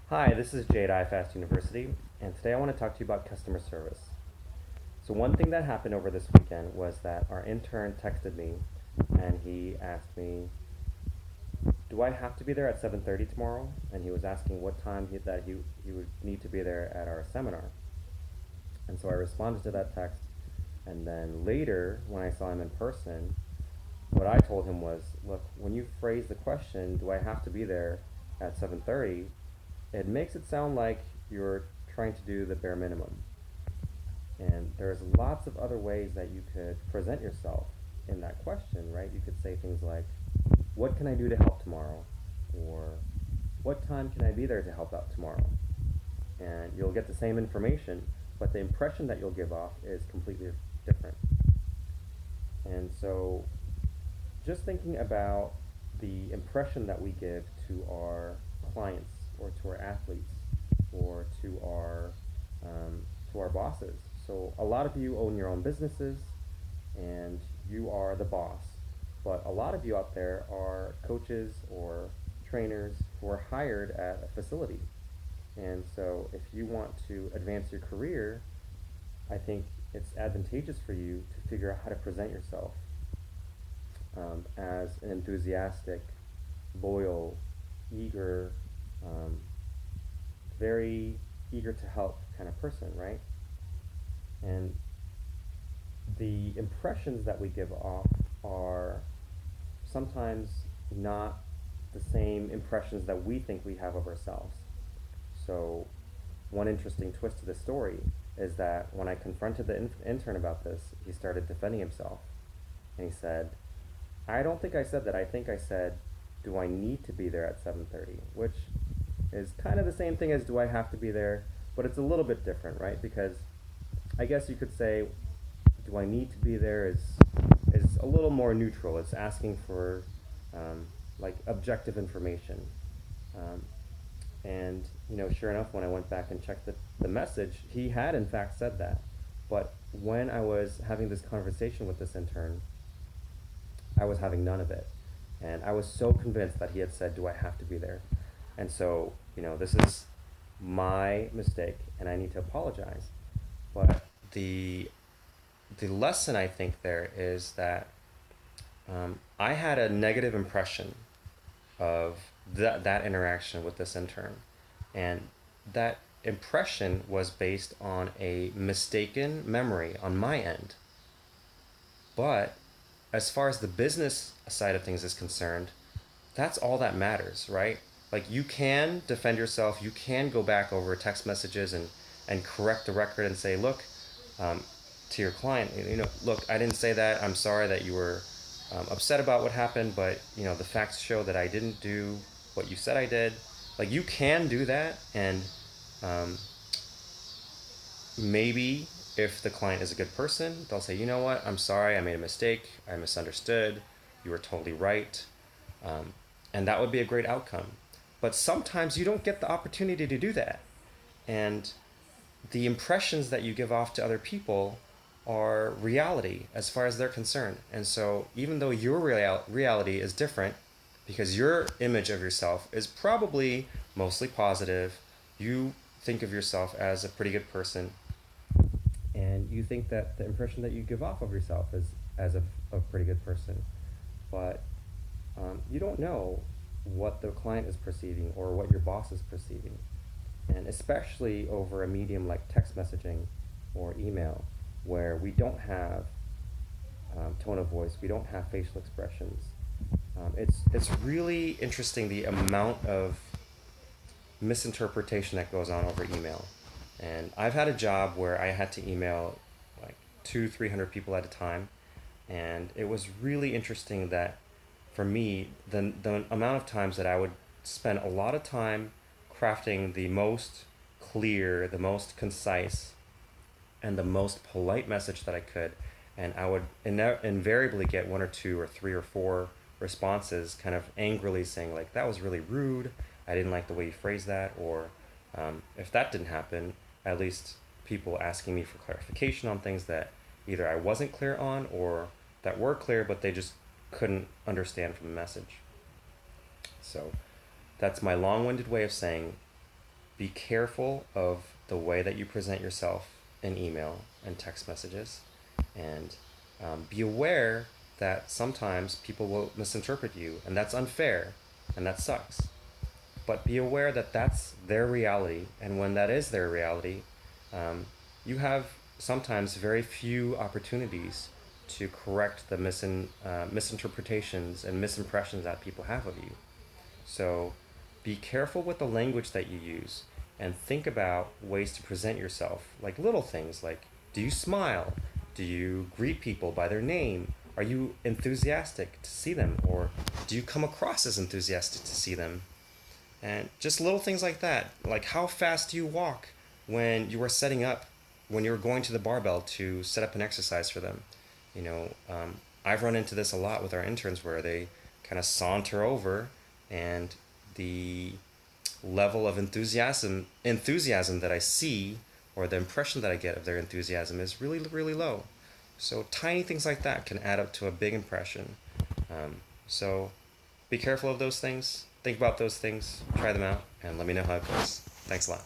Hi, this is Jade at iFast University, and today I want to talk to you about customer service. So one thing that happened over this weekend was that our intern texted me, and he asked me, "Do I have to be there at 7:30 tomorrow?" And he was asking what time he would need to be there at our seminar. And so I responded to that text, and then later, when I saw him in person, what I told him was, "Look, when you phrase the question, 'Do I have to be there at 7:30?' it makes it sound like you're trying to do the bare minimum. And there's lots of other ways that you could present yourself in that question, right? You could say things like, what can I do to help tomorrow? Or what time can I be there to help out tomorrow? And you'll get the same information, but the impression that you'll give off is completely different. And so just thinking about the impression that we give to our clients or to our athletes or um, to our bosses. So a lot of you own your own businesses and you are the boss, but a lot of you out there are coaches or trainers who are hired at a facility. And so if you want to advance your career, I think it's advantageous for you to figure out how to present yourself as an enthusiastic, loyal, eager, um, very eager to help kind of person, right? And the impressions that we give off are sometimes not the same impressions that we think we have of ourselves. So, one interesting twist to this story is that when I confronted the intern about this, he started defending himself. And he said, I don't think I said that. I think I said, do I need to be there at 7:30? Which is kind of the same thing as do I have to be there, but it's a little bit different, right? Because I guess you could say, do I need to be there is a little more neutral. It's asking for um, like objective information. Um, and sure enough, when I went back and checked the message, he had in fact said that. But when I was having this conversation with this intern, I was having none of it. And I was so convinced that he had said, do I have to be there? And so, this is my mistake and I need to apologize. But the lesson I think there is that I had a negative impression of that interaction with this intern. And that impression was based on a mistaken memory on my end. But as far as the business side of things is concerned, that's all that matters, right? Like you can defend yourself, you can go back over text messages and correct the record and say, look, um, to your client, look, I didn't say that. I'm sorry that you were upset about what happened, but the facts show that I didn't do what you said I did. Like you can do that, and um, maybe if the client is a good person, they'll say, you know what, I'm sorry, I made a mistake, I misunderstood, you were totally right, um, and that would be a great outcome. But sometimes you don't get the opportunity to do that, and the impressions that you give off to other people are reality as far as they're concerned. And so, even though your reality is different, because your image of yourself is probably mostly positive, you think of yourself as a pretty good person, and you think that the impression that you give off of yourself is as a pretty good person, but you don't know what the client is perceiving or what your boss is perceiving, and especially over a medium like text messaging or email, where we don't have tone of voice, we don't have facial expressions. It's really interesting the amount of misinterpretation that goes on over email. And I've had a job where I had to email like 300 people at a time, and it was really interesting that for me, the amount of times that I would spend a lot of time crafting the most clear, the most concise, and the most polite message that I could, and I would invariably get one or two or three or four responses, kind of angrily saying like, "That was really rude. I didn't like the way you phrased that," or if that didn't happen, at least people asking me for clarification on things that either I wasn't clear on or that were clear but they just couldn't understand from the message. So that's my long-winded way of saying be careful of the way that you present yourself in email and text messages, and be aware that sometimes people will misinterpret you, and that's unfair, and that sucks. But be aware that that's their reality, and when that is their reality, you have sometimes very few opportunities to correct the misinterpretations and misimpressions that people have of you. So be careful with the language that you use, and think about ways to present yourself, like little things like, do you smile? Do you greet people by their name? Are you enthusiastic to see them? Or do you come across as enthusiastic to see them? And just little things like that. Like, how fast do you walk when you are setting up, when you're going to the barbell to set up an exercise for them? You know, I've run into this a lot with our interns where they kind of saunter over, and the level of enthusiasm that I see, or the impression that I get of their enthusiasm, is really, really low. So tiny things like that can add up to a big impression. So be careful of those things. Think about those things. Try them out, and let me know how it goes. Thanks a lot.